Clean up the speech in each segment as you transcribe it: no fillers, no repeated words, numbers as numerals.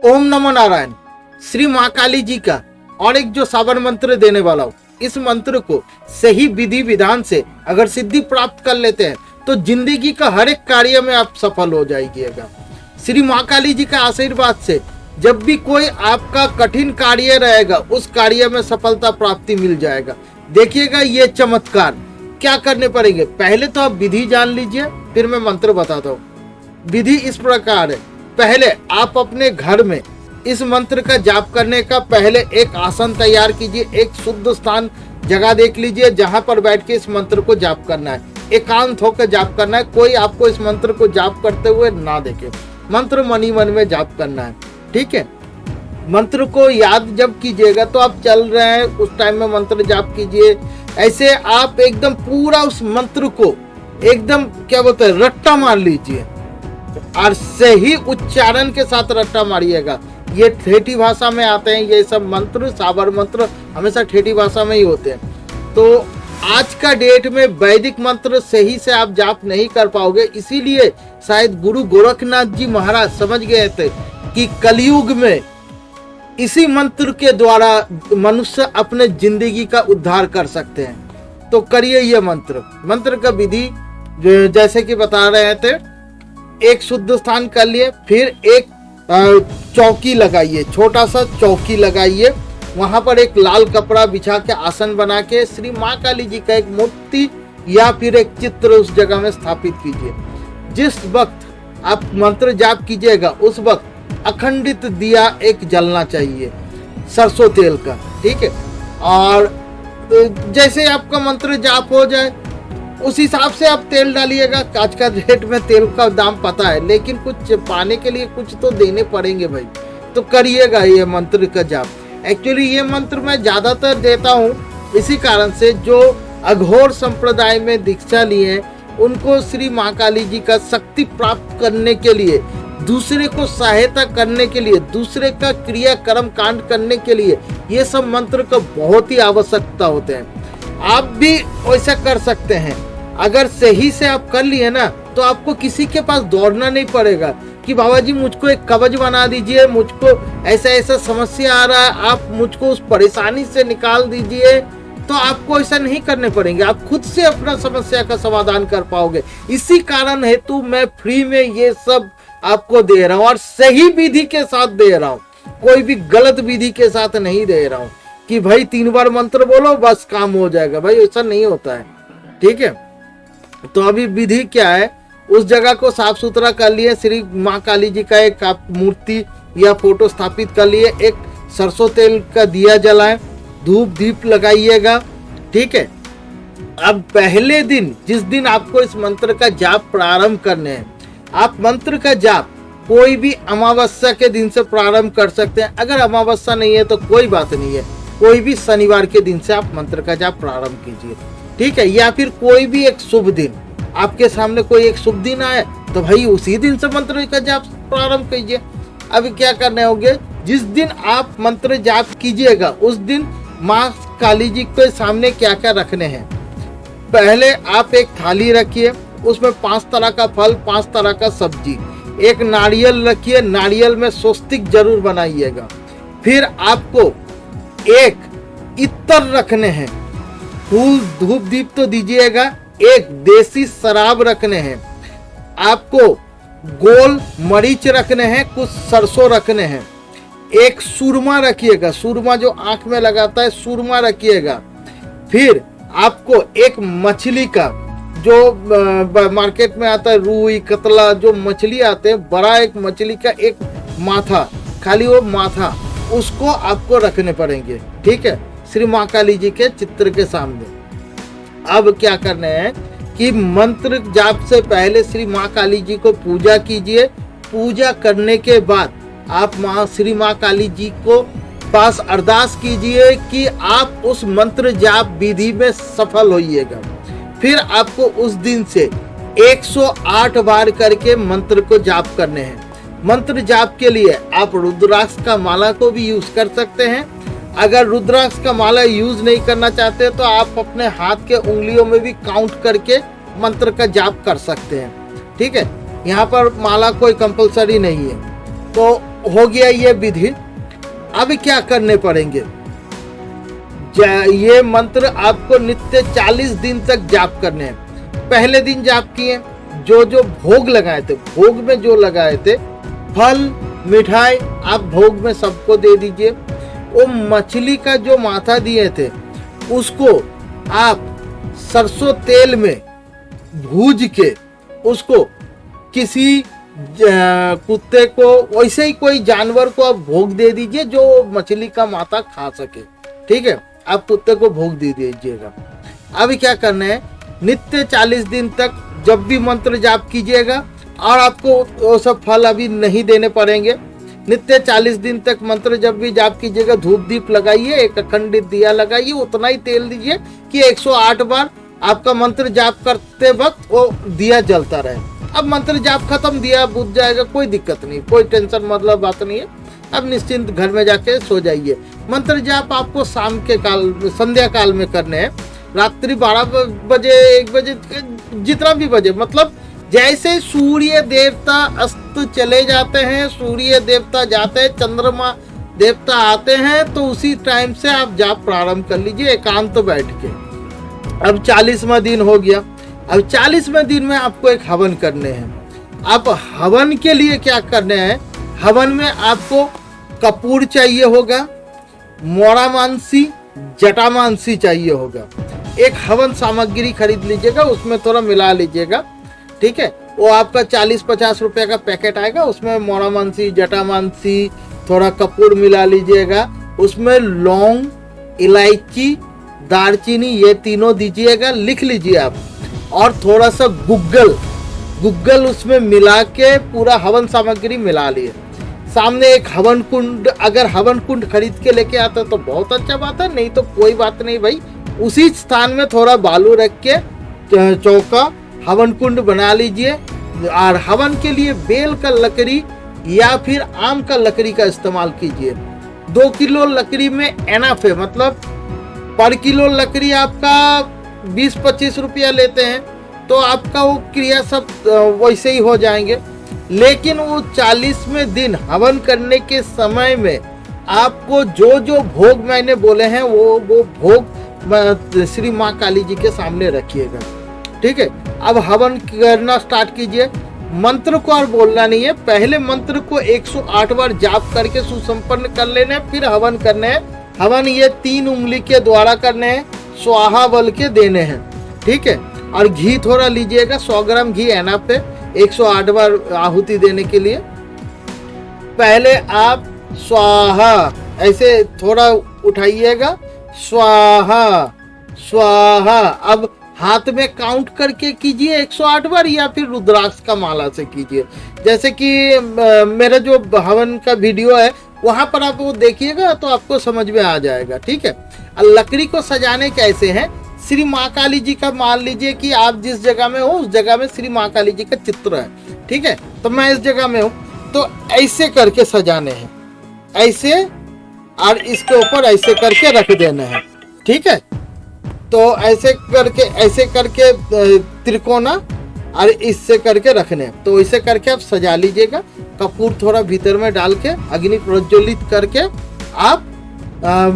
ओम नमो नारायण श्री माँ काली जी का और एक जो साबर मंत्र देने वाला हूँ, इस मंत्र को सही विधि विधान से अगर सिद्धि प्राप्त कर लेते हैं तो जिंदगी का हर एक कार्य में आप सफल हो जाइएगा। श्री माँ काली जी का आशीर्वाद से जब भी कोई आपका कठिन कार्य रहेगा उस कार्य में सफलता प्राप्ति मिल जाएगा। देखिएगा ये चमत्कार क्या करने पड़ेंगे। पहले तो आप विधि जान लीजिए, फिर मैं मंत्र बताता हूँ। विधि इस प्रकार है, पहले आप अपने घर में इस मंत्र का जाप करने का पहले एक आसन तैयार कीजिए, एक शुद्ध स्थान जगह देख लीजिए जहां पर बैठ के इस मंत्र को जाप करना है। एकांत होकर जाप करना है, कोई आपको इस मंत्र को जाप करते हुए ना देखे। मंत्र मनी मन में जाप करना है, ठीक है। मंत्र को याद जब कीजिएगा तो आप चल रहे हैं उस टाइम में मंत्र जाप कीजिए। ऐसे आप एकदम पूरा उस मंत्र को एकदम क्या बोलते हैं रट्टा मार लीजिए और सही उच्चारण के साथ रट्टा मारिएगा। ये ठेठी भाषा में आते हैं, ये सब मंत्र साबर मंत्र हमेशा ठेठी भाषा में ही होते हैं। तो आज का डेट में वैदिक मंत्र सही से आप जाप नहीं कर पाओगे, इसीलिए शायद गुरु गोरखनाथ जी महाराज समझ गए थे कि कलयुग में इसी मंत्र के द्वारा मनुष्य अपने जिंदगी का उद्धार कर सकते हैं। तो करिए ये मंत्र का विधि जैसे कि बता रहे थे, एक शुद्ध स्थान कर लिए, फिर एक चौकी लगाइए, छोटा सा चौकी लगाइए, वहां पर एक लाल कपड़ा बिछा के आसन बना के श्री माँ काली जी का एक मूर्ति या फिर एक चित्र उस जगह में स्थापित कीजिए। जिस वक्त आप मंत्र जाप कीजिएगा उस वक्त अखंडित दिया एक जलना चाहिए सरसों तेल का, ठीक है। और जैसे आपका मंत्र जाप हो जाए उस हिसाब से आप तेल डालिएगा। आज का रेट में तेल का दाम पता है, लेकिन कुछ पाने के लिए कुछ तो देने पड़ेंगे भाई, तो करिएगा ये मंत्र का जाप। एक्चुअली ये मंत्र मैं ज्यादातर देता हूँ इसी कारण से जो अघोर संप्रदाय में दीक्षा लिए हैं उनको श्री माँ काली जी का शक्ति प्राप्त करने के लिए, दूसरे को सहायता करने के लिए, दूसरे का क्रिया कर्म कांड करने के लिए ये सब मंत्र का बहुत ही आवश्यकता होते हैं। आप भी वैसा कर सकते हैं। अगर सही से आप कर लिए ना तो आपको किसी के पास दौड़ना नहीं पड़ेगा कि बाबा जी मुझको एक कवच बना दीजिए, मुझको ऐसा ऐसा समस्या आ रहा है, आप मुझको उस परेशानी से निकाल दीजिए। तो आपको ऐसा नहीं करने पड़ेंगे, आप खुद से अपना समस्या का समाधान कर पाओगे। इसी कारण हेतु मैं फ्री में ये सब आपको दे रहा हूँ और सही विधि के साथ दे रहा हूँ, कोई भी गलत विधि के साथ नहीं दे रहा हूँ कि भाई 3 बार मंत्र बोलो बस काम हो जाएगा। भाई ऐसा नहीं होता है, ठीक है। तो अभी विधि क्या है, उस जगह को साफ सुथरा कर लिए, श्री माँ काली जी का एक आप मूर्ति या फोटो स्थापित कर लिए, एक सरसों तेल का दिया जलाएं, धूप दीप लगाइएगा, ठीक है। अब पहले दिन जिस दिन आपको इस मंत्र का जाप प्रारंभ करने हैं, आप मंत्र का जाप कोई भी अमावस्या के दिन से प्रारंभ कर सकते हैं। अगर अमावस्या नहीं है तो कोई बात नहीं है, कोई भी शनिवार के दिन से आप मंत्र का जाप प्रारंभ कीजिए, ठीक है। या फिर कोई भी एक शुभ दिन, आपके सामने कोई एक शुभ दिन आए तो भाई उसी दिन से मंत्र का जाप प्रारंभ कीजिए। अभी क्या करने होंगे, जिस दिन आप मंत्र जाप कीजिएगा उस दिन माँ काली जी के सामने क्या क्या रखने हैं। पहले आप एक थाली रखिए, उसमें 5 तरह का फल, 5 तरह का सब्जी, एक नारियल रखिए, नारियल में स्वस्तिक जरूर बनाइएगा। फिर आपको एक इत्र रखने हैं, फूल धूप दीप तो दीजिएगा, एक देसी शराब रखने हैं, आपको गोल मरीच रखने हैं, कुछ सरसों रखने हैं, एक सुरमा रखिएगा, सुरमा जो आंख में लगाता है सुरमा रखिएगा। फिर आपको एक मछली का जो मार्केट में आता है, रूई कतला जो मछली आते हैं, बड़ा एक मछली का एक माथा, खाली वो माथा, उसको आपको रखने पड़ेंगे, ठीक है, श्री माँ काली जी के चित्र के सामने। अब क्या करना है कि मंत्र जाप से पहले श्री माँ काली जी को पूजा कीजिए। पूजा करने के बाद आप श्री माँ काली जी को पास अरदास कीजिए कि आप उस मंत्र जाप विधि में सफल होइएगा। फिर आपको उस दिन से 108 बार करके मंत्र को जाप करने हैं। मंत्र जाप के लिए आप रुद्राक्ष का माला को भी यूज कर सकते हैं। अगर रुद्राक्ष का माला यूज नहीं करना चाहते तो आप अपने हाथ के उंगलियों में भी काउंट करके मंत्र का जाप कर सकते हैं, ठीक है। यहाँ पर माला कोई कंपलसरी नहीं है। तो हो गया ये विधि। अब क्या करने पड़ेंगे, ये मंत्र आपको नित्य 40 दिन तक जाप करने हैं। पहले दिन जाप किए, जो जो भोग लगाए थे, भोग में जो लगाए थे फल मिठाई आप भोग में सबको दे दीजिए। वो मछली का जो माथा दिए थे उसको आप सरसों तेल में भूज के उसको किसी कुत्ते को, वैसे ही कोई जानवर को आप भोग दे दीजिए जो मछली का माथा खा सके। ठीक है, आप कुत्ते को भोग दे दीजिएगा। अभी क्या करना है, नित्य 40 दिन तक जब भी मंत्र जाप कीजिएगा, और आपको वो सब फल अभी नहीं देने पड़ेंगे। नित्य 40 दिन तक मंत्र जब भी जाप कीजिएगा, धूप दीप लगाइए, एक अखंडित दिया लगाइए, उतना ही तेल दीजिए कि 108 बार आपका मंत्र जाप करते वक्त वो दिया जलता रहे। अब मंत्र जाप खत्म, दिया बुझ जाएगा, कोई दिक्कत नहीं, कोई टेंशन मतलब बात नहीं है। अब निश्चिंत घर में जाके सो जाइए। मंत्र जाप आपको शाम के काल, संध्या काल में करने हैं, रात्रि 12 बजे 1 बजे जितना भी बजे, मतलब जैसे सूर्य देवता अस्त चले जाते हैं, सूर्य देवता जाते हैं, चंद्रमा देवता आते हैं, तो उसी टाइम से आप जाप प्रारंभ कर लीजिए एकांत बैठ के। अब 40वां दिन हो गया। अब 40वें दिन में आपको एक हवन करने हैं। अब हवन के लिए क्या करना है, हवन में आपको कपूर चाहिए होगा, मोड़ामांसी, जटामांसी चाहिए होगा। एक हवन सामग्री खरीद लीजिएगा, उसमें थोड़ा मिला लीजिएगा। ठीक है, वो आपका 40-50 रुपए का पैकेट आएगा, उसमें मोड़ामांसी, जटामांसी, थोड़ा कपूर मिला लीजिएगा, उसमें लौंग, इलायची, दालचीनी, ये तीनों दीजिएगा, लिख लीजिए आप। और थोड़ा सा गुग्गल उसमें मिला के पूरा हवन सामग्री मिला लिए। सामने एक हवन कुंड, अगर हवन कुंड खरीद के लेके आता तो बहुत अच्छा बात है, नहीं तो कोई बात नहीं भाई। उसी स्थान में थोड़ा बालू रख के चौका हवन कुंड बना लीजिए। और हवन के लिए बेल का लकड़ी या फिर आम का लकड़ी का इस्तेमाल कीजिए। 2 किलो लकड़ी में एनफ है, मतलब पर किलो लकड़ी आपका 20-25 रुपया लेते हैं, तो आपका वो क्रिया सब वैसे ही हो जाएंगे। लेकिन वो 40वें दिन हवन करने के समय में आपको जो जो भोग मैंने बोले हैं वो भोग श्री माँ काली जी के सामने रखिएगा। ठीक है, अब हवन करना स्टार्ट कीजिए। मंत्र को और बोलना नहीं है, पहले मंत्र को 108 बार जाप करके सुसंपन्न कर लेना है, फिर हवन करने हैं। हवन ये 3 उंगली के द्वारा करने हैं, स्वाहा बल के देने हैं। ठीक है, और घी थोड़ा लीजिएगा, 100 ग्राम घी एनफ पे 108 बार आहुति देने के लिए। पहले आप स्वाहा ऐसे थोड़ा उठाइएगा, स्वाहा स्वाहा। अब हाथ में काउंट करके कीजिए 108 बार, या फिर रुद्राक्ष का माला से कीजिए। जैसे कि मेरा जो हवन का वीडियो है वहां पर आप वो देखिएगा तो आपको समझ में आ जाएगा। ठीक है, लकड़ी को सजाने कैसे हैं, श्री माँ काली जी का मान लीजिए कि आप जिस जगह में हो उस जगह में श्री माँ काली जी का चित्र है। ठीक है, तो मैं इस जगह में हूँ, तो ऐसे करके सजाने हैं, ऐसे, और इसके ऊपर ऐसे करके रख देना है। ठीक है, तो ऐसे करके त्रिकोणा और इससे करके रखने, तो इसे करके आप सजा लीजिएगा। कपूर थोड़ा भीतर में डाल के अग्नि प्रज्वलित करके आप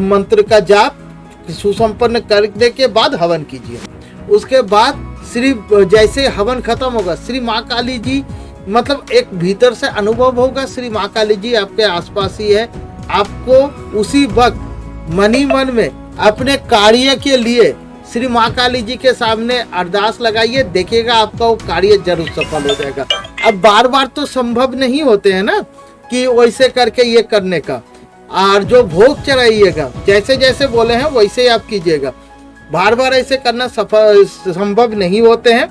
मंत्र का जाप सुसंपन्न करने के बाद हवन कीजिए। उसके बाद जैसे हवन खत्म होगा, श्री माँ काली जी, मतलब एक भीतर से अनुभव होगा श्री माँ काली जी आपके आसपास ही है। आपको उसी वक्त मन ही मन में अपने कार्य के लिए श्री माँ काली जी के सामने अरदास लगाइए, देखिएगा आपका वो कार्य जरूर सफल हो जाएगा। अब बार बार तो संभव नहीं होते हैं ना कि वैसे करके ये करने का, और जो भोग चढ़ाइएगा जैसे जैसे बोले हैं वैसे ही आप कीजिएगा। बार बार ऐसे करना संभव नहीं होते हैं,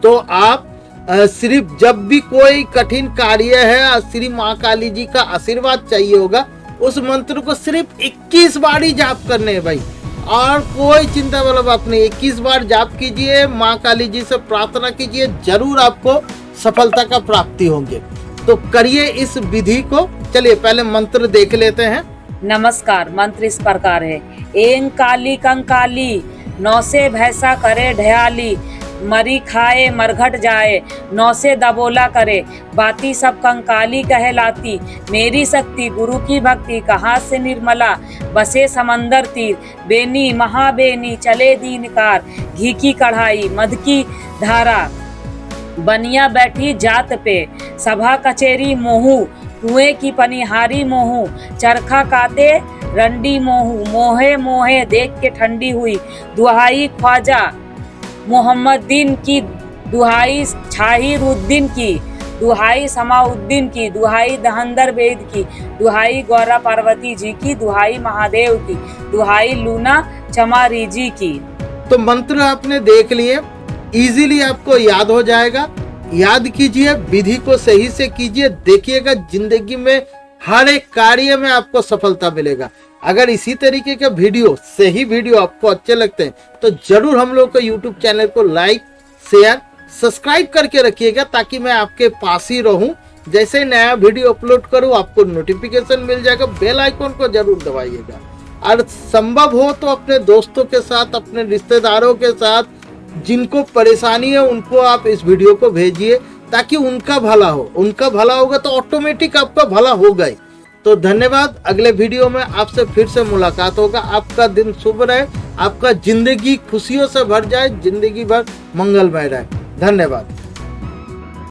तो आप सिर्फ जब भी कोई कठिन कार्य है, श्री माँ काली जी का आशीर्वाद चाहिए होगा, उस मंत्र को सिर्फ 21 बार ही जाप करने हैं भाई, और कोई चिंता वाला बात नहीं। 21 बार जाप कीजिए, माँ काली जी से प्रार्थना कीजिए, जरूर आपको सफलता का प्राप्ति होंगे। तो करिए इस विधि को। चलिए पहले मंत्र देख लेते हैं। नमस्कार, मंत्र इस प्रकार है। एं काली कंकाली, 9 से भैसा करे ढयाली, मरी खाए मरघट जाए, नौ से दबोला करे, बाती सब कंकाली कहलाती, मेरी शक्ति गुरु की भक्ति कहाँ से निर्मला, बसे समंदर तीर, बेनी महाबेनी चले दीनकार, घी की कढ़ाई मध की धारा, बनिया बैठी जात पे, सभा कचेरी मोहू, कुएं की पनिहारी मोहू, चरखा काते रंडी मोहू, मोहे मोहे देख के ठंडी हुई, दुहाई ख्वाजा मोहम्मदीन की, दुहाई शाहिरुद्दीन की, दुहाई समाउद्दीन की, दुहाई दहंदर बेद की, दुहाई गौरा पार्वती जी की, दुहाई महादेव की, दुहाई लूना चमारी जी की। तो मंत्र आपने देख लिए, इजीली आपको याद हो जाएगा। याद कीजिए, विधि को सही से कीजिए, देखिएगा जिंदगी में हर एक कार्य में आपको सफलता मिलेगा। अगर इसी तरीके के वीडियो, सही वीडियो आपको अच्छे लगते हैं तो जरूर हम लोग को यूट्यूब चैनल को लाइक, शेयर, सब्सक्राइब करके रखिएगा, ताकि मैं आपके पास ही रहूं। जैसे नया वीडियो अपलोड करूं आपको नोटिफिकेशन मिल जाएगा। बेल आइकन को जरूर दबाइएगा, और संभव हो तो अपने दोस्तों के साथ, अपने रिश्तेदारों के साथ, जिनको परेशानी है उनको आप इस वीडियो को भेजिए, ताकि उनका भला हो। उनका भला होगा तो ऑटोमेटिक आपका भला होगा ही। तो धन्यवाद। अगले वीडियो में आपसे फिर से मुलाकात होगा। आपका दिन शुभ रहे, आपका जिंदगी खुशियों से भर जाए, जिंदगी भर मंगलमय रहे। धन्यवाद।